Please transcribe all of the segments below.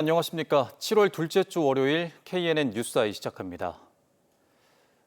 안녕하십니까. 7월 둘째 주 월요일 KNN 뉴스아이 시작합니다.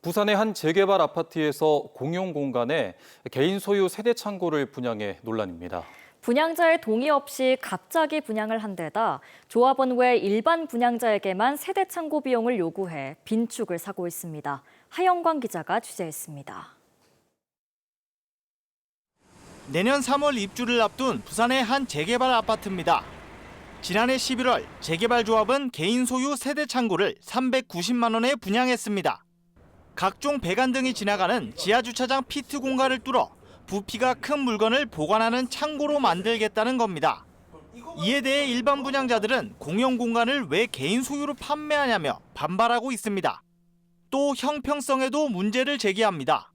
부산의 한 재개발 아파트에서 공용 공간에 개인 소유 세대 창고를 분양해 논란입니다. 분양자의 동의 없이 갑자기 분양을 한 데다 조합원 외 일반 분양자에게만 세대 창고 비용을 요구해 빈축을 사고 있습니다. 하영광 기자가 취재했습니다. 내년 3월 입주를 앞둔 부산의 한 재개발 아파트입니다. 지난해 11월 재개발 조합은 개인 소유 세대 창고를 390만 원에 분양했습니다. 각종 배관 등이 지나가는 지하 주차장 피트 공간을 뚫어 부피가 큰 물건을 보관하는 창고로 만들겠다는 겁니다. 이에 대해 일반 분양자들은 공용 공간을 왜 개인 소유로 판매하냐며 반발하고 있습니다. 또 형평성에도 문제를 제기합니다.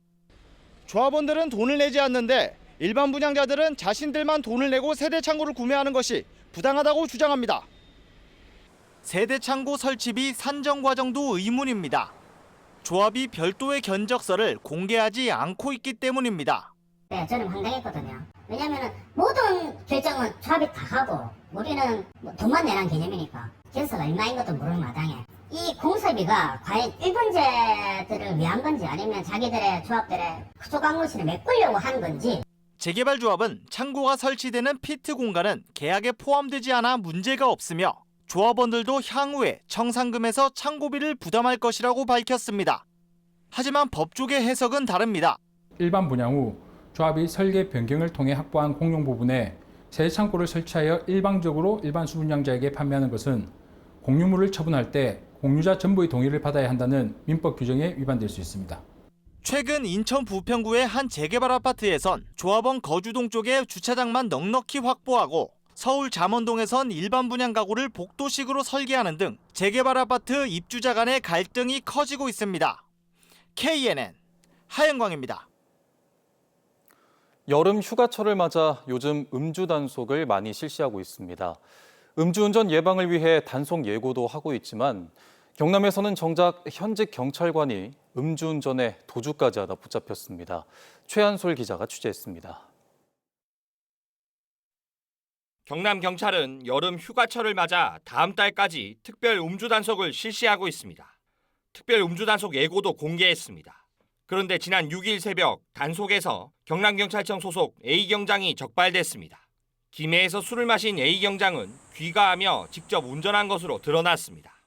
조합원들은 돈을 내지 않는데 일반 분양자들은 자신들만 돈을 내고 세대 창고를 구매하는 것이 부당하다고 주장합니다. 세대 창고 설치비 산정 과정도 의문입니다. 조합이 별도의 견적서를 공개하지 않고 있기 때문입니다. 네, 저는 황당했거든요. 왜냐하면 모든 결정은 조합이 다 하고 우리는 돈만 내라는 개념이니까 견서가 얼마인 것도 모르는 마당에 이 공사비가 과연 일본제들을 위한 건지 아니면 자기들의 조합들의 소강물실을 메꾸려고 하는 건지. 재개발 조합은 창고가 설치되는 피트 공간은 계약에 포함되지 않아 문제가 없으며 조합원들도 향후에 청산금에서 창고비를 부담할 것이라고 밝혔습니다. 하지만 법조계 해석은 다릅니다. 일반 분양 후 조합이 설계 변경을 통해 확보한 공용 부분에 새 창고를 설치하여 일방적으로 일반 수분양자에게 판매하는 것은 공유물을 처분할 때 공유자 전부의 동의를 받아야 한다는 민법 규정에 위반될 수 있습니다. 최근 인천 부평구의 한 재개발 아파트에선 조합원 거주동 쪽에 주차장만 넉넉히 확보하고 서울 잠원동에선 일반 분양 가구를 복도식으로 설계하는 등 재개발 아파트 입주자 간의 갈등이 커지고 있습니다. KNN 하영광입니다. 여름 휴가철을 맞아 요즘 음주 단속을 많이 실시하고 있습니다. 음주운전 예방을 위해 단속 예고도 하고 있지만 경남에서는 정작 현직 경찰관이 음주운전에 도주까지 하다 붙잡혔습니다. 최한솔 기자가 취재했습니다. 경남경찰은 여름 휴가철을 맞아 다음 달까지 특별 음주 단속을 실시하고 있습니다. 특별 음주 단속 예고도 공개했습니다. 그런데 지난 6일 새벽 단속에서 경남경찰청 소속 A경장이 적발됐습니다. 김해에서 술을 마신 A경장은 귀가하며 직접 운전한 것으로 드러났습니다.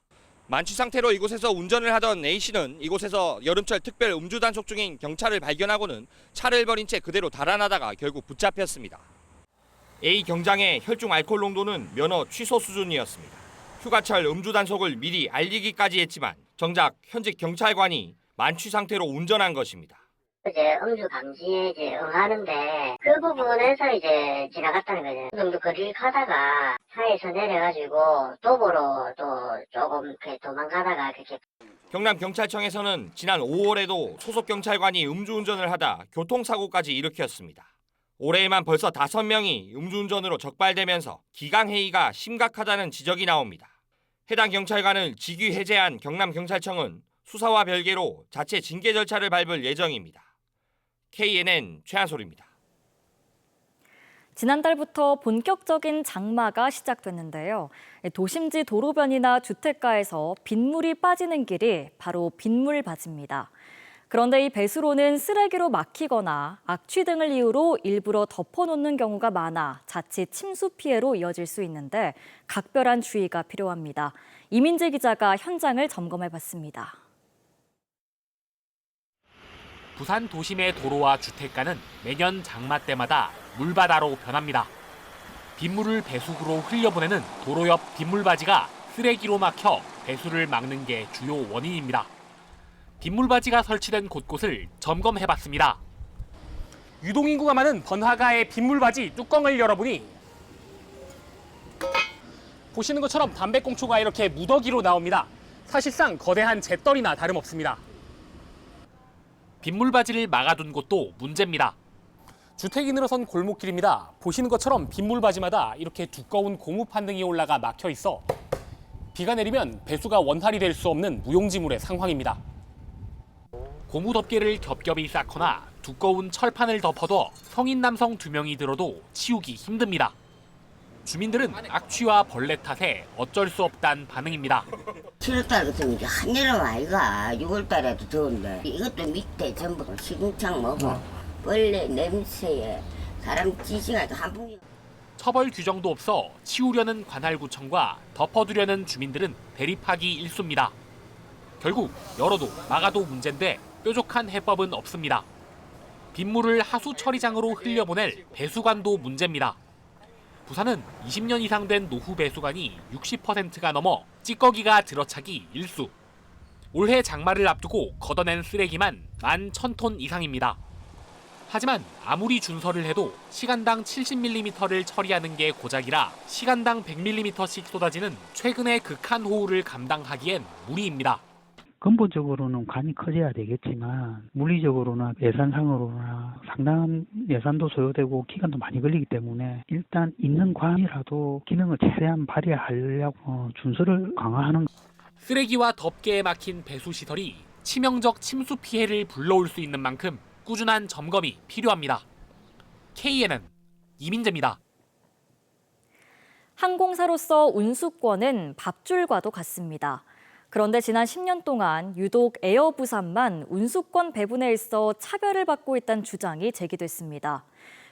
만취 상태로 이곳에서 운전을 하던 A씨는 이곳에서 여름철 특별 음주 단속 중인 경찰을 발견하고는 차를 버린 채 그대로 달아나다가 결국 붙잡혔습니다. A 경장의 혈중 알코올 농도는 면허 취소 수준이었습니다. 휴가철 음주 단속을 미리 알리기까지 했지만 정작 현직 경찰관이 만취 상태로 운전한 것입니다. 이제 음주 감지에 응하는데 그 부분에서 이제 지나갔다는 거죠. 그 정도 거리를 가다가 차에서 내려가지고 도보로 또 조금 도망가다가 그렇게. 경남경찰청에서는 지난 5월에도 소속 경찰관이 음주운전을 하다 교통사고까지 일으켰습니다. 올해에만 벌써 5명이 음주운전으로 적발되면서 기강해이가 심각하다는 지적이 나옵니다. 해당 경찰관을 직위 해제한 경남경찰청은 수사와 별개로 자체 징계 절차를 밟을 예정입니다. KNN 최한솔입니다. 지난달부터 본격적인 장마가 시작됐는데요. 도심지 도로변이나 주택가에서 빗물이 빠지는 길이 바로 빗물바지입니다. 그런데 이 배수로는 쓰레기로 막히거나 악취 등을 이유로 일부러 덮어놓는 경우가 많아 자칫 침수 피해로 이어질 수 있는데 각별한 주의가 필요합니다. 이민재 기자가 현장을 점검해봤습니다. 부산 도심의 도로와 주택가는 매년 장마 때마다 물바다로 변합니다. 빗물을 배수구로 흘려보내는 도로 옆 빗물바지가 쓰레기로 막혀 배수를 막는 게 주요 원인입니다. 빗물바지가 설치된 곳곳을 점검해봤습니다. 유동인구가 많은 번화가의 빗물바지 뚜껑을 열어보니 보시는 것처럼 담배꽁초가 이렇게 무더기로 나옵니다. 사실상 거대한 잿더리나 다름없습니다. 빗물바지를 막아둔 곳도 문제입니다. 주택이 늘어선 골목길입니다. 보시는 것처럼 빗물바지마다 이렇게 두꺼운 고무 판등이 올라가 막혀 있어 비가 내리면 배수가 원활히 될 수 없는 무용지물의 상황입니다. 고무 덮개를 겹겹이 쌓거나 두꺼운 철판을 덮어둬 성인 남성 2명이 들어도 치우기 힘듭니다. 주민들은 악취와 벌레 탓에 어쩔 수 없단 반응입니다. 7월달 같으면 이게 한여름 아이가 6월달에도 더운데 이것도 밑에 전부 시궁창 뭐고 벌레 냄새에 사람 지시가 한 분이 처벌 규정도 없어 치우려는 관할구청과 덮어두려는 주민들은 대립하기 일쑤입니다. 결국 열어도 막아도 문제인데 뾰족한 해법은 없습니다. 빗물을 하수 처리장으로 흘려보낼 배수관도 문제입니다. 부산은 20년 이상 된 노후 배수관이 60%가 넘어 찌꺼기가 들어차기 일쑤. 올해 장마를 앞두고 걷어낸 쓰레기만 11,000톤 이상입니다. 하지만 아무리 준설을 해도 시간당 70mm를 처리하는 게 고작이라 시간당 100mm씩 쏟아지는 최근의 극한 호우를 감당하기엔 무리입니다. 근본적으로는 관이 커져야 되겠지만 물리적으로나 예산상으로나 상당한 예산도 소요되고 기간도 많이 걸리기 때문에 일단 있는 관이라도 기능을 최대한 발휘하려고 준수를 강화하는. 쓰레기와 덮개에 막힌 배수시설이 치명적 침수 피해를 불러올 수 있는 만큼 꾸준한 점검이 필요합니다. KNN 이민재입니다. 항공사로서 운수권은 밥줄과도 같습니다. 그런데 지난 10년 동안 유독 에어부산만 운수권 배분에 있어 차별을 받고 있다는 주장이 제기됐습니다.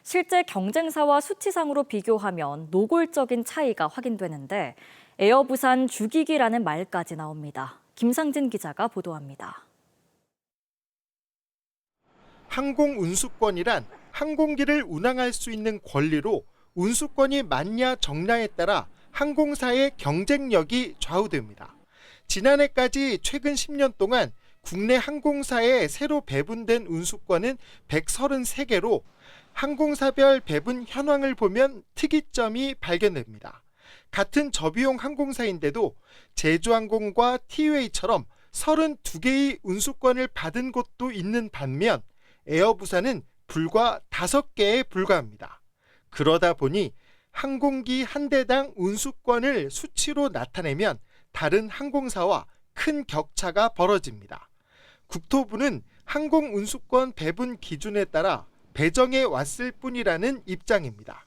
실제 경쟁사와 수치상으로 비교하면 노골적인 차이가 확인되는데 에어부산 죽이기라는 말까지 나옵니다. 김상진 기자가 보도합니다. 항공운수권이란 항공기를 운항할 수 있는 권리로 운수권이 많냐 적냐에 따라 항공사의 경쟁력이 좌우됩니다. 지난해까지 최근 10년 동안 국내 항공사에 새로 배분된 운수권은 133개로 항공사별 배분 현황을 보면 특이점이 발견됩니다. 같은 저비용 항공사인데도 제주항공과 티웨이처럼 32개의 운수권을 받은 곳도 있는 반면 에어부산은 불과 5개에 불과합니다. 그러다 보니 항공기 한 대당 운수권을 수치로 나타내면 다른 항공사와 큰 격차가 벌어집니다. 국토부는 항공운수권 배분 기준에 따라 배정해 왔을 뿐이라는 입장입니다.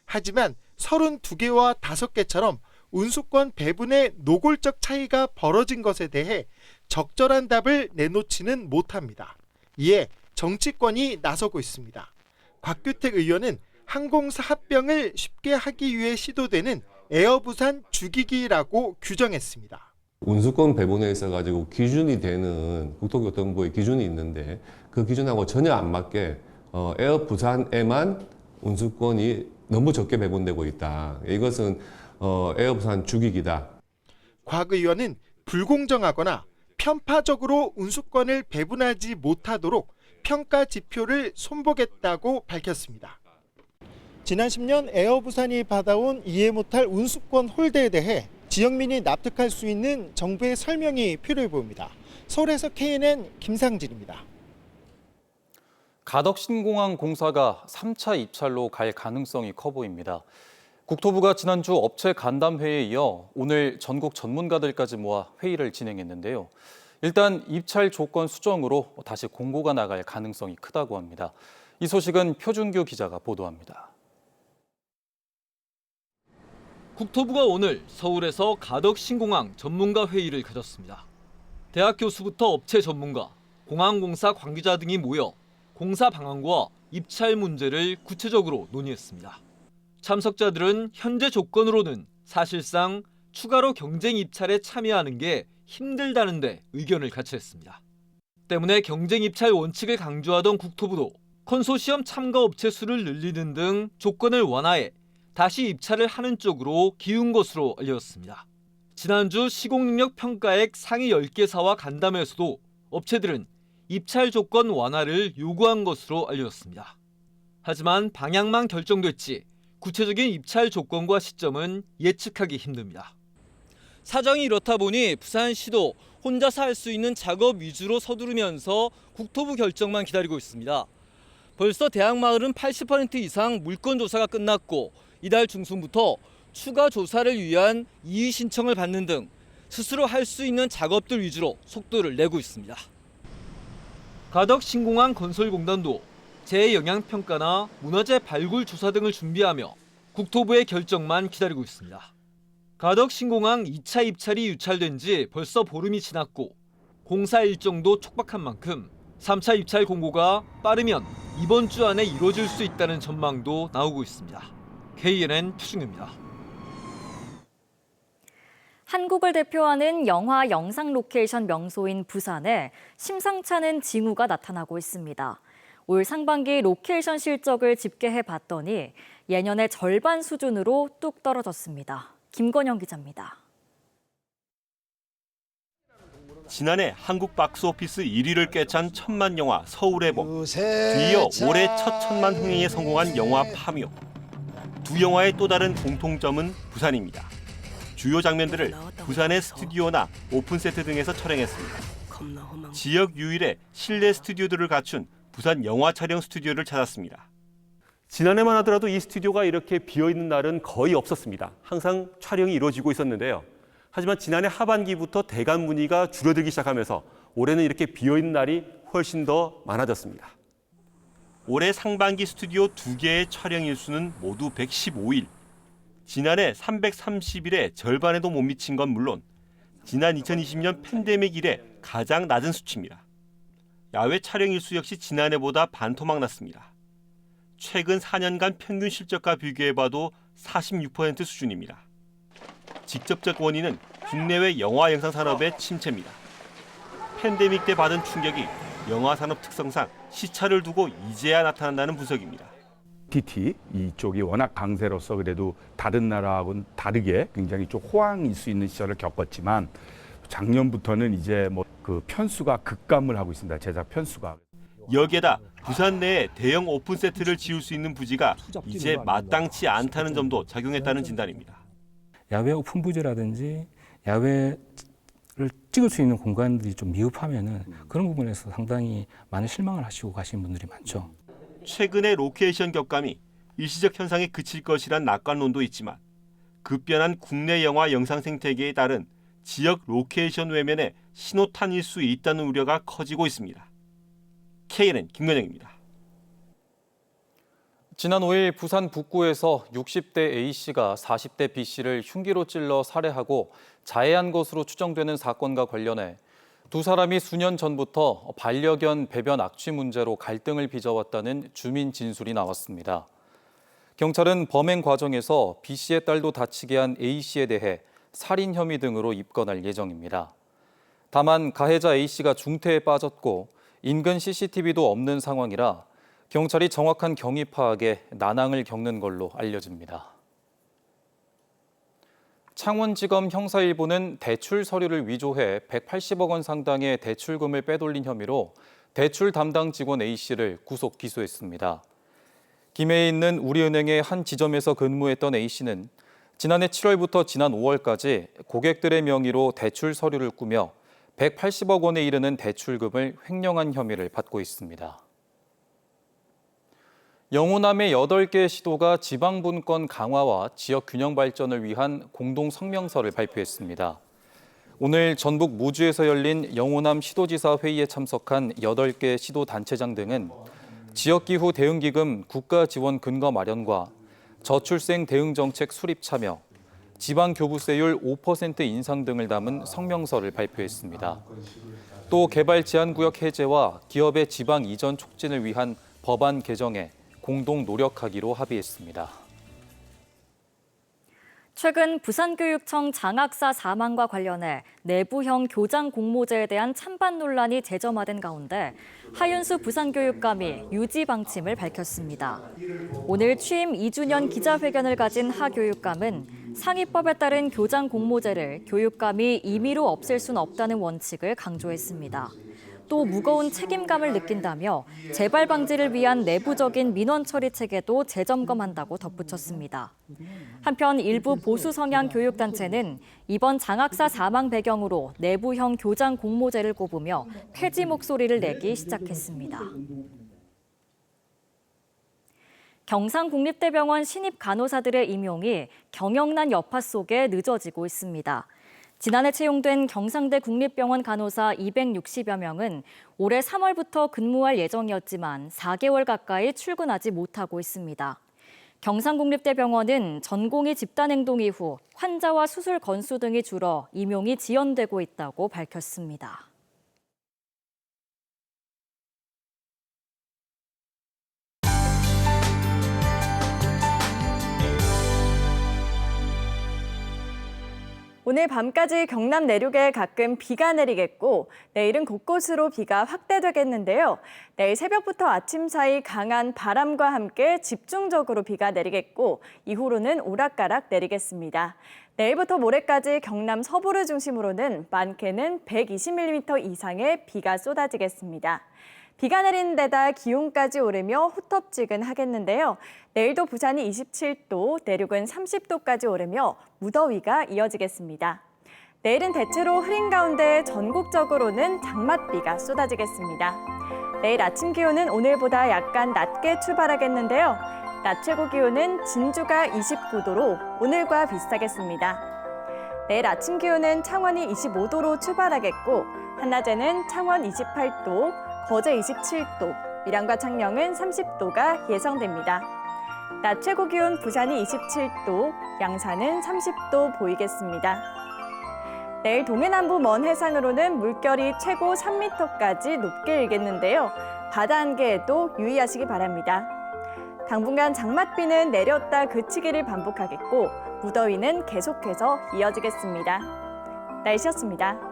하지만 32개와 5개처럼 운수권 배분의 노골적 차이가 벌어진 것에 대해 적절한 답을 내놓지는 못합니다. 이에 정치권이 나서고 있습니다. 곽규택 의원은 항공사 합병을 쉽게 하기 위해 시도되는 에어부산 죽이기라고 규정했습니다. 운수권 배분에 있어가지고 기준이 되는 국토교통부의 기준이 있는데 그 기준하고 전혀 안 맞게 에어부산에만 운수권이 너무 적게 배분되고 있다. 이것은 에어부산 죽이기다. 곽 의원은 불공정하거나 편파적으로 운수권을 배분하지 못하도록 평가 지표를 손보겠다고 밝혔습니다. 지난 10년 에어부산이 받아온 이해 못할 운수권 홀대에 대해 지역민이 납득할 수 있는 정부의 설명이 필요해 보입니다. 서울에서 KNN 김상진입니다. 가덕신공항 공사가 3차 입찰로 갈 가능성이 커 보입니다. 국토부가 지난주 업체 간담회에 이어 오늘 전국 전문가들까지 모아 회의를 진행했는데요. 일단 입찰 조건 수정으로 다시 공고가 나갈 가능성이 크다고 합니다. 이 소식은 표준규 기자가 보도합니다. 국토부가 오늘 서울에서 가덕신공항 전문가 회의를 가졌습니다. 대학 교수부터 업체 전문가, 공항공사 관계자 등이 모여 공사 방안과 입찰 문제를 구체적으로 논의했습니다. 참석자들은 현재 조건으로는 사실상 추가로 경쟁 입찰에 참여하는 게 힘들다는데 의견을 같이 했습니다. 때문에 경쟁 입찰 원칙을 강조하던 국토부도 컨소시엄 참가 업체 수를 늘리는 등 조건을 완화해 다시 입찰을 하는 쪽으로 기운 것으로 알려졌습니다. 지난주 시공능력 평가액 상위 10개사와 간담회에서도 업체들은 입찰 조건 완화를 요구한 것으로 알려졌습니다. 하지만 방향만 결정됐지 구체적인 입찰 조건과 시점은 예측하기 힘듭니다. 사정이 이렇다 보니 부산시도 혼자서 할 수 있는 작업 위주로 서두르면서 국토부 결정만 기다리고 있습니다. 벌써 대학마을은 80% 이상 물건 조사가 끝났고 이달 중순부터 추가 조사를 위한 이의 신청을 받는 등 스스로 할 수 있는 작업들 위주로 속도를 내고 있습니다. 가덕신공항 건설공단도 재영향평가나 문화재 발굴 조사 등을 준비하며 국토부의 결정만 기다리고 있습니다. 가덕 신공항 2차 입찰이 유찰된 지 벌써 보름이 지났고 공사 일정도 촉박한 만큼 3차 입찰 공고가 빠르면 이번 주 안에 이루어질 수 있다는 전망도 나오고 있습니다. KNN 추승규입니다. 한국을 대표하는 영화 영상 로케이션 명소인 부산에 심상찮은 징후가 나타나고 있습니다. 올 상반기 로케이션 실적을 집계해 봤더니 예년의 절반 수준으로 뚝 떨어졌습니다. 김건영 기자입니다. 지난해 한국 박스오피스 1위를 꿰찬 천만 영화 서울의 봄. 뒤이어 올해 첫 천만 흥행에 성공한 영화 파묘. 두 영화의 또 다른 공통점은 부산입니다. 주요 장면들을 부산의 스튜디오나 오픈세트 등에서 촬영했습니다. 지역 유일의 실내 스튜디오들을 갖춘 부산 영화 촬영 스튜디오를 찾았습니다. 지난해만 하더라도 이 스튜디오가 이렇게 비어있는 날은 거의 없었습니다. 항상 촬영이 이루어지고 있었는데요. 하지만 지난해 하반기부터 대관 문의가 줄어들기 시작하면서 올해는 이렇게 비어있는 날이 훨씬 더 많아졌습니다. 올해 상반기 스튜디오 2개의 촬영 일수는 모두 115일. 지난해 330일의 절반에도 못 미친 건 물론 지난 2020년 팬데믹 이래 가장 낮은 수치입니다. 야외 촬영 일수 역시 지난해보다 반토막 났습니다. 최근 4년간 평균 실적과 비교해봐도 46% 수준입니다. 직접적 원인은 국내외 영화 영상 산업의 침체입니다. 팬데믹 때 받은 충격이 영화 산업 특성상 시차를 두고 이제야 나타난다는 분석입니다. OTT 이쪽이 워낙 강세로서 그래도 다른 나라하고는 다르게 굉장히 좀 호황일 수 있는 시절을 겪었지만 작년부터는 이제 뭐 그 편수가 급감을 하고 있습니다. 제작 편수가. 여기에다 부산 내에 대형 오픈 세트를 지을 수 있는 부지가 이제 마땅치 않다는 점도 작용했다는 진단입니다. 야외 오픈 부지라든지 야외를 찍을 수 있는 공간들이 좀 미흡하면은 그런 부분에서 상당히 많은 실망을 하시고 가시는 분들이 많죠. 최근의 로케이션 격감이 일시적 현상에 그칠 것이란 낙관론도 있지만 급변한 국내 영화 영상 생태계에 따른 지역 로케이션 외면에 신호탄일 수 있다는 우려가 커지고 있습니다. KNN 김건영입니다. 지난 5일 부산 북구에서 60대 A씨가 40대 B씨를 흉기로 찔러 살해하고 자해한 것으로 추정되는 사건과 관련해 두 사람이 수년 전부터 반려견 배변 악취 문제로 갈등을 빚어왔다는 주민 진술이 나왔습니다. 경찰은 범행 과정에서 B씨의 딸도 다치게 한 A씨에 대해 살인 혐의 등으로 입건할 예정입니다. 다만 가해자 A씨가 중태에 빠졌고 인근 CCTV도 없는 상황이라 경찰이 정확한 경위 파악에 난항을 겪는 걸로 알려집니다. 창원지검 형사 1부는 대출 서류를 위조해 180억 원 상당의 대출금을 빼돌린 혐의로 대출 담당 직원 A씨를 구속 기소했습니다. 김해에 있는 우리은행의 한 지점에서 근무했던 A씨는 지난해 7월부터 지난 5월까지 고객들의 명의로 대출 서류를 꾸며 180억 원에 이르는 대출금을 횡령한 혐의를 받고 있습니다. 영호남의 8개 시도가 지방분권 강화와 지역 균형 발전을 위한 공동 성명서를 발표했습니다. 오늘 전북 무주에서 열린 영호남 시도지사 회의에 참석한 8개 시도단체장 등은 지역기후 대응기금 국가 지원 근거 마련과 저출생 대응 정책 수립 참여, 지방교부세율 5% 인상 등을 담은 성명서를 발표했습니다. 또 개발 제한구역 해제와 기업의 지방 이전 촉진을 위한 법안 개정에 공동 노력하기로 합의했습니다. 최근 부산교육청 장학사 사망과 관련해 내부형 교장 공모제에 대한 찬반 논란이 재점화된 가운데 하윤수 부산교육감이 유지 방침을 밝혔습니다. 오늘 취임 2주년 기자회견을 가진 하 교육감은 상위법에 따른 교장 공모제를 교육감이 임의로 없앨 수는 없다는 원칙을 강조했습니다. 또 무거운 책임감을 느낀다며 재발 방지를 위한 내부적인 민원 처리 체계도 재점검한다고 덧붙였습니다. 한편 일부 보수 성향 교육단체는 이번 장학사 사망 배경으로 내부형 교장 공모제를 꼽으며 폐지 목소리를 내기 시작했습니다. 경상국립대병원 신입 간호사들의 임용이 경영난 여파 속에 늦어지고 있습니다. 지난해 채용된 경상대 국립병원 간호사 260여 명은 올해 3월부터 근무할 예정이었지만 4개월 가까이 출근하지 못하고 있습니다. 경상국립대병원은 전공의 집단행동 이후 환자와 수술 건수 등이 줄어 임용이 지연되고 있다고 밝혔습니다. 오늘 밤까지 경남 내륙에 가끔 비가 내리겠고 내일은 곳곳으로 비가 확대되겠는데요. 내일 새벽부터 아침 사이 강한 바람과 함께 집중적으로 비가 내리겠고 이후로는 오락가락 내리겠습니다. 내일부터 모레까지 경남 서부를 중심으로는 많게는 120mm 이상의 비가 쏟아지겠습니다. 비가 내리는 데다 기온까지 오르며 후텁지근하겠는데요. 내일도 부산이 27도, 내륙은 30도까지 오르며 무더위가 이어지겠습니다. 내일은 대체로 흐린 가운데 전국적으로는 장맛비가 쏟아지겠습니다. 내일 아침 기온은 오늘보다 약간 낮게 출발하겠는데요. 낮 최고 기온은 진주가 29도로 오늘과 비슷하겠습니다. 내일 아침 기온은 창원이 25도로 출발하겠고 한낮에는 창원 28도, 거제 27도, 밀양과 창녕은 30도가 예상됩니다. 낮 최고 기온 부산이 27도, 양산은 30도 보이겠습니다. 내일 동해남부 먼 해상으로는 물결이 최고 3m까지 높게 일겠는데요. 바다 안개에도 유의하시기 바랍니다. 당분간 장맛비는 내렸다 그치기를 반복하겠고 무더위는 계속해서 이어지겠습니다. 날씨였습니다.